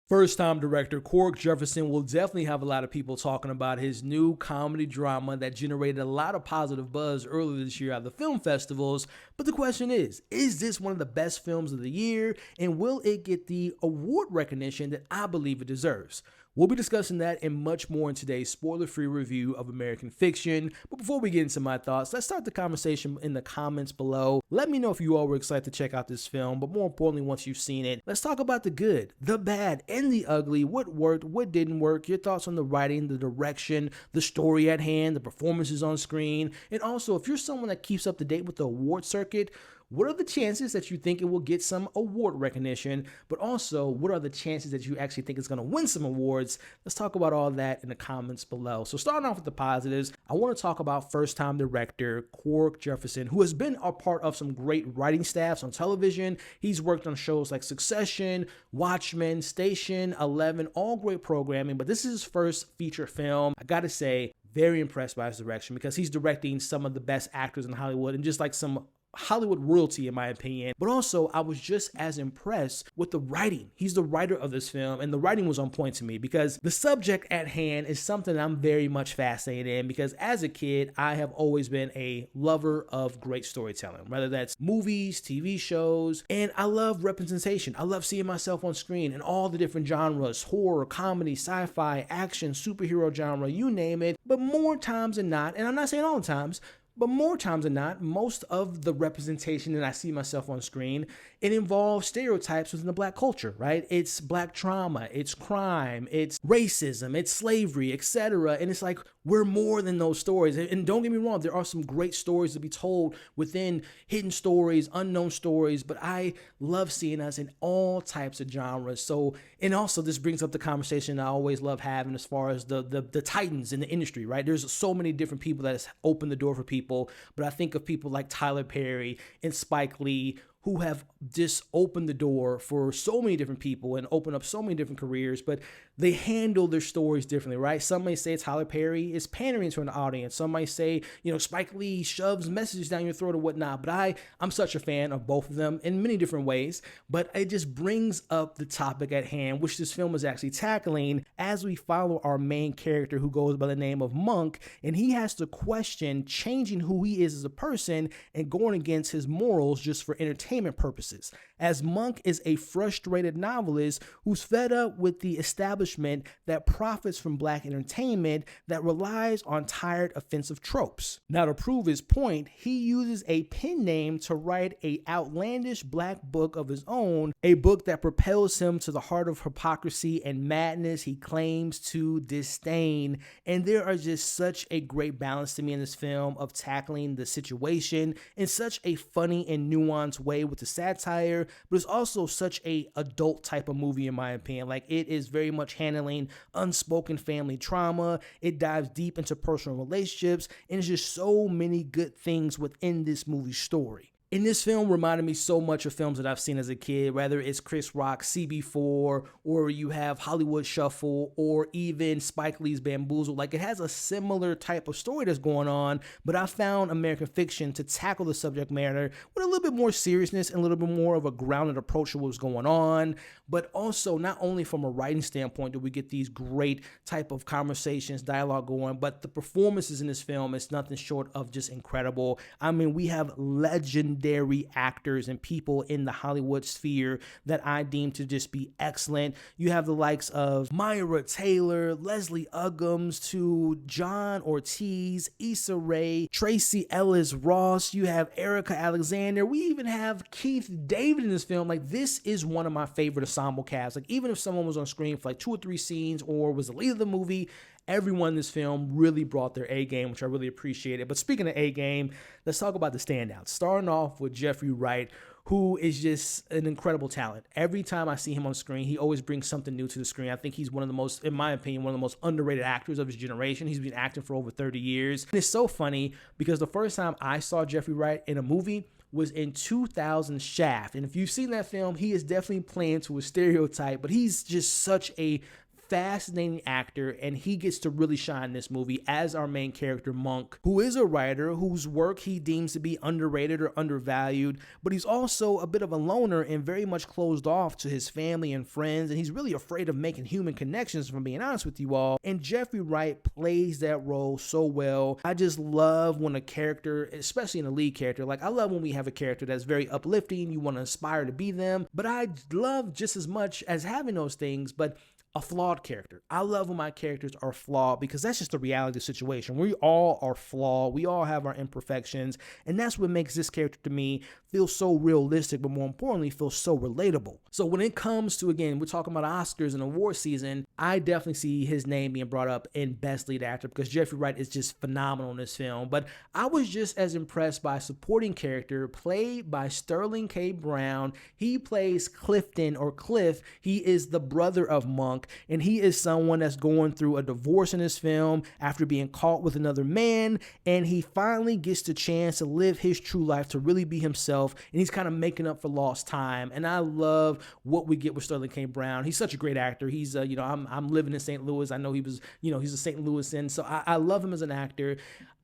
First-time director Cord Jefferson will definitely have a lot of people talking about his new comedy drama that generated a lot of positive buzz earlier this year at the film festivals. But the question is this one of the best films of the year, and will it get the award recognition that I believe it deserves? We'll be discussing that and much more in today's spoiler-free review of American Fiction. But before we get into my thoughts, let's start the conversation in the comments below. Let me know if you all were excited to check out this film, but more importantly, once you've seen it, let's talk about the good, the bad, and the ugly, what worked, what didn't work, your thoughts on the writing, the direction, the story at hand, the performances on screen, and also if you're someone that keeps up to date with the award circuit, what are the chances that you think it will get some award recognition, but also what are the chances that you actually think it's going to win some awards? Let's talk about all that in the comments below. So starting off with the positives, I want to talk about first-time director Cord Jefferson, who has been a part of some great writing staffs on television. He's worked on shows like Succession, Watchmen, Station 11, all great programming, but this is his first feature film. I gotta say, very impressed by his direction because he's directing some of the best actors in Hollywood and just like some Hollywood royalty, in my opinion. But also, I was just as impressed with the writing. He's the writer of this film, and the writing was on point to me because the subject at hand is something I'm very much fascinated in because as a kid, I have always been a lover of great storytelling, whether that's movies, TV shows, and I love representation. I love seeing myself on screen in all the different genres, horror, comedy, sci-fi, action, superhero genre, you name it. But more times than not, and I'm not saying all the times, but more times than not, most of the representation that I see myself on screen, it involves stereotypes within the Black culture, right? It's Black trauma, it's crime, it's racism, it's slavery, etc. And it's like, we're more than those stories. And don't get me wrong, there are some great stories to be told within hidden stories, unknown stories, but I love seeing us in all types of genres. So, and also this brings up the conversation I always love having as far as the titans in the industry, right? There's so many different people that has opened the door for people, but I think of people like Tyler Perry and Spike Lee, who have just opened the door for so many different people and opened up so many different careers, but they handle their stories differently, right? Some may say Tyler Perry is pandering to an audience. Some might say, Spike Lee shoves messages down your throat or whatnot, but I'm such a fan of both of them in many different ways, but it just brings up the topic at hand, which this film is actually tackling as we follow our main character who goes by the name of Monk, and he has to question changing who he is as a person and going against his morals just for entertainment purposes, as Monk is a frustrated novelist who's fed up with the establishment that profits from Black entertainment that relies on tired, offensive tropes. Now, to prove his point, he uses a pen name to write a outlandish Black book of his own, a book that propels him to the heart of hypocrisy and madness he claims to disdain. And there are just such a great balance to me in this film of tackling the situation in such a funny and nuanced way with the satire, but it's also such a adult type of movie in my opinion. Like, it is very much handling unspoken family trauma. It dives deep into personal relationships, and there's just so many good things within this movie story. And this film reminded me so much of films that I've seen as a kid, whether it's Chris Rock's CB4, or you have Hollywood Shuffle, or even Spike Lee's Bamboozled. Like, it has a similar type of story that's going on, but I found American Fiction to tackle the subject matter with a little bit more seriousness and a little bit more of a grounded approach to what was going on. But also, not only from a writing standpoint do we get these great type of conversations, dialogue going, but the performances in this film is nothing short of just incredible. I mean, we have legendary actors and people in the Hollywood sphere that I deem to just be excellent. You have the likes of Myra Taylor, Leslie Uggams, to John Ortiz, Issa Rae, Tracee Ellis Ross. You have Erika Alexander. We even have Keith David in this film. Like, this is one of my favorite ensemble casts. Like, even if someone was on screen for like 2 or 3 scenes or was the lead of the movie, everyone in this film really brought their A game, which I really appreciated. But speaking of A game, let's talk about the standouts. Starting off with Jeffrey Wright, who is just an incredible talent. Every time I see him on screen, he always brings something new to the screen. I think he's one of the most, in my opinion, one of the most underrated actors of his generation. He's been acting for over 30 years. And it's so funny because the first time I saw Jeffrey Wright in a movie was in 2000 Shaft. And if you've seen that film, he is definitely playing to a stereotype, but he's just such a fascinating actor, and he gets to really shine in this movie as our main character, Monk, who is a writer whose work he deems to be underrated or undervalued, but he's also a bit of a loner and very much closed off to his family and friends, and he's really afraid of making human connections, if I'm being honest with you all. And Jeffrey Wright plays that role so well. I just love when a character, especially in a lead character, like I love when we have a character that's very uplifting, you want to aspire to be them, but I love just as much as having those things, but a flawed character. I love when my characters are flawed because that's just the reality of the situation. We all are flawed. We all have our imperfections. And that's what makes this character to me feel so realistic, but more importantly, feel so relatable. So when it comes to, again, we're talking about Oscars and award season, I definitely see his name being brought up in Best Lead Actor because Jeffrey Wright is just phenomenal in this film. But I was just as impressed by a supporting character played by Sterling K. Brown. He plays Clifton or Cliff. He is the brother of Monk, and he is someone that's going through a divorce in this film after being caught with another man, and he finally gets the chance to live his true life, to really be himself, and he's kind of making up for lost time. And I love what we get with Sterling K. Brown. He's such a great actor. He's I'm living in St. Louis. I know he was, he's a St. Louisan, so I love him as an actor.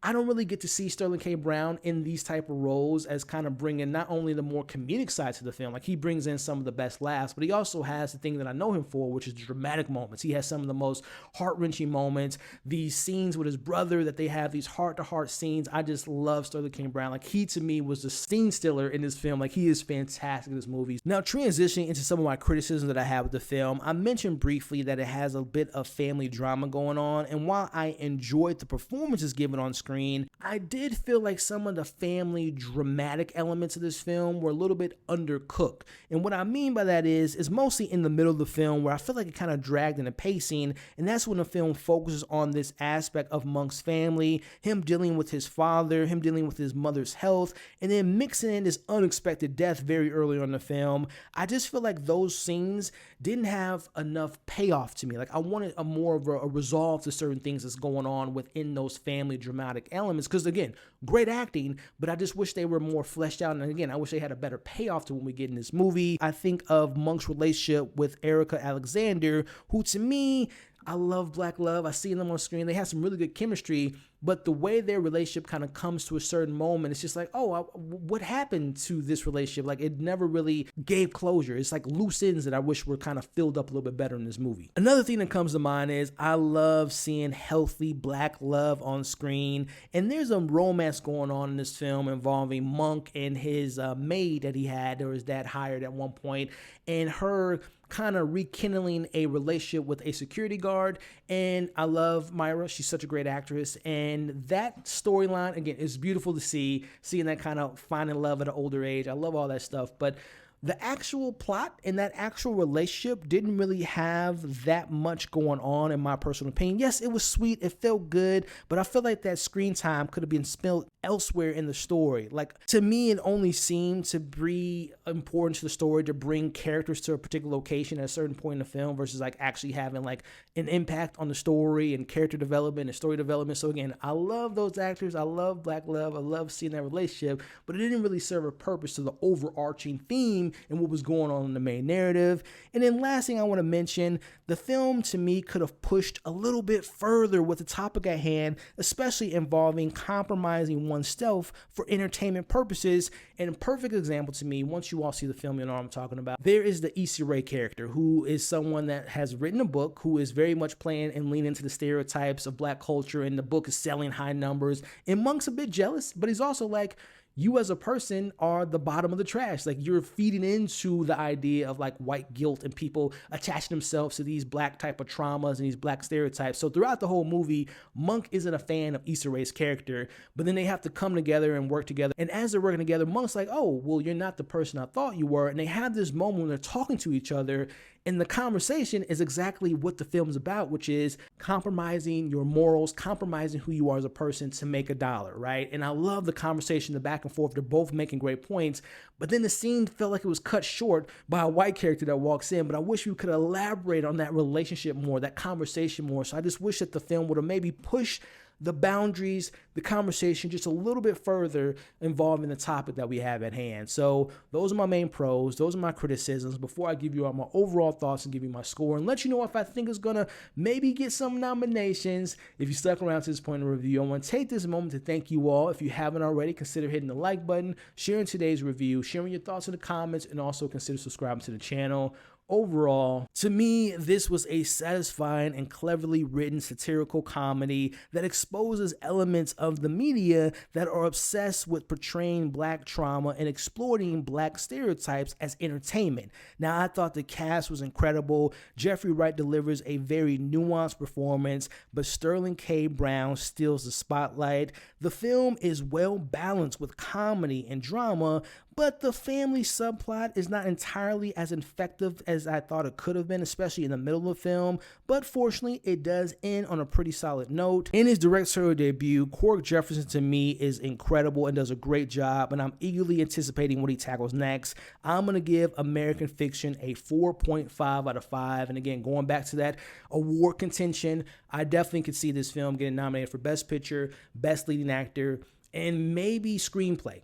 I don't really get to see Sterling K. Brown in these type of roles as kind of bringing not only the more comedic side to the film, like he brings in some of the best laughs, but he also has the thing that I know him for, which is dramatic moments. He has some of the most heart-wrenching moments, these scenes with his brother that they have, these heart-to-heart scenes. I just love Sterling K. Brown. Like he, to me, was the scene stealer in this film. Like he is fantastic in this movie. Now, transitioning into some of my criticisms that I have with the film, I mentioned briefly that it has a bit of family drama going on, and while I enjoyed the performances given on screen, I did feel like some of the family dramatic elements of this film were a little bit undercooked. And what I mean by that is mostly in the middle of the film where I feel like it kind of dragged in the pacing, and that's when the film focuses on this aspect of Monk's family, him dealing with his father, him dealing with his mother's health, and then mixing in this unexpected death very early on in the film. I just feel like those scenes didn't have enough payoff to me. Like I wanted a more of a resolve to certain things that's going on within those family dramatic elements, because again, great acting, but I just wish they were more fleshed out, and again, I wish they had a better payoff to when we get in this movie. I think of Monk's relationship with Erika Alexander, who to me, I love Black Love. I see them on screen. They have some really good chemistry, but the way their relationship kind of comes to a certain moment, it's just like, what happened to this relationship? Like it never really gave closure. It's like loose ends that I wish were kind of filled up a little bit better in this movie. Another thing that comes to mind is I love seeing healthy Black love on screen, and there's a romance going on in this film involving Monk and his maid that he had, or his dad hired at one point, and her kind of rekindling a relationship with a security guard. And I love Myra. She's such a great actress. And that storyline, again, is beautiful to see, seeing that kind of finding love at an older age. I love all that stuff. But the actual plot and that actual relationship didn't really have that much going on, in my personal opinion. Yes, it was sweet. It felt good, but I feel like that screen time could have been spent elsewhere in the story. Like, to me, it only seemed to be important to the story to bring characters to a particular location at a certain point in the film versus like actually having like an impact on the story and character development and story development. So again, I love those actors. I love Black love. I love seeing that relationship, but it didn't really serve a purpose to the overarching theme and what was going on in the main narrative. And then last thing I want to mention, the film to me could have pushed a little bit further with the topic at hand, especially involving compromising oneself for entertainment purposes. And a perfect example to me, once you all see the film, you know what I'm talking about. There is the Issa Rae character, who is someone that has written a book, who is very much playing and leaning into the stereotypes of Black culture, and the book is selling high numbers. And Monk's a bit jealous, but he's also like, you as a person are the bottom of the trash. Like, you're feeding into the idea of like white guilt and people attaching themselves to these Black type of traumas and these Black stereotypes. So throughout the whole movie, Monk isn't a fan of Issa Rae's character, but then they have to come together and work together. And as they're working together, Monk's like, oh, well, you're not the person I thought you were. And they have this moment when they're talking to each other, and the conversation is exactly what the film's about, which is compromising your morals, compromising who you are as a person to make $1, right? And I love the conversation, the back and forth. They're both making great points, but then the scene felt like it was cut short by a white character that walks in. But I wish we could elaborate on that relationship more, that conversation more. So I just wish that the film would have maybe pushed the boundaries, the conversation just a little bit further involving the topic that we have at hand. So those are my main pros. Those are my criticisms before I give you all my overall thoughts and give you my score and let you know if I think it's going to maybe get some nominations. If you stuck around to this point in the review, I want to take this moment to thank you all. If you haven't already, consider hitting the like button, sharing today's review, sharing your thoughts in the comments, and also consider subscribing to the channel. Overall, to me, this was a satisfying and cleverly written satirical comedy that exposes elements of the media that are obsessed with portraying Black trauma and exploiting Black stereotypes as entertainment. Now, I thought the cast was incredible. Jeffrey Wright delivers a very nuanced performance, but Sterling K. Brown steals the spotlight. The film is well balanced with comedy and drama, but the family subplot is not entirely as effective as I thought it could have been, especially in the middle of the film. But fortunately, it does end on a pretty solid note. In his directorial debut, Cord Jefferson to me is incredible and does a great job, and I'm eagerly anticipating what he tackles next. I'm going to give American Fiction a 4.5 out of 5. And again, going back to that award contention, I definitely could see this film getting nominated for Best Picture, Best Leading Actor, and maybe Screenplay.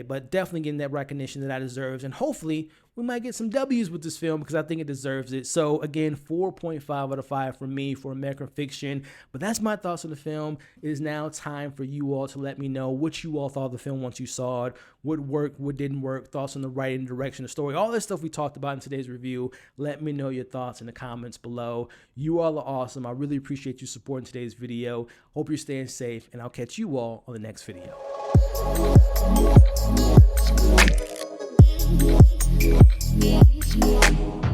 But definitely getting that recognition that I deserves. And hopefully we might get some W's with this film because I think it deserves it. So again, 4.5 out of 5 for me for American Fiction. But that's my thoughts on the film. It is now time for you all to let me know what you all thought of the film once you saw it. What worked, what didn't work, thoughts on the writing, direction, the story, all this stuff we talked about in today's review. Let me know your thoughts in the comments below. You all are awesome. I really appreciate you supporting today's video. Hope you're staying safe, and I'll catch you all on the next video. Yeah.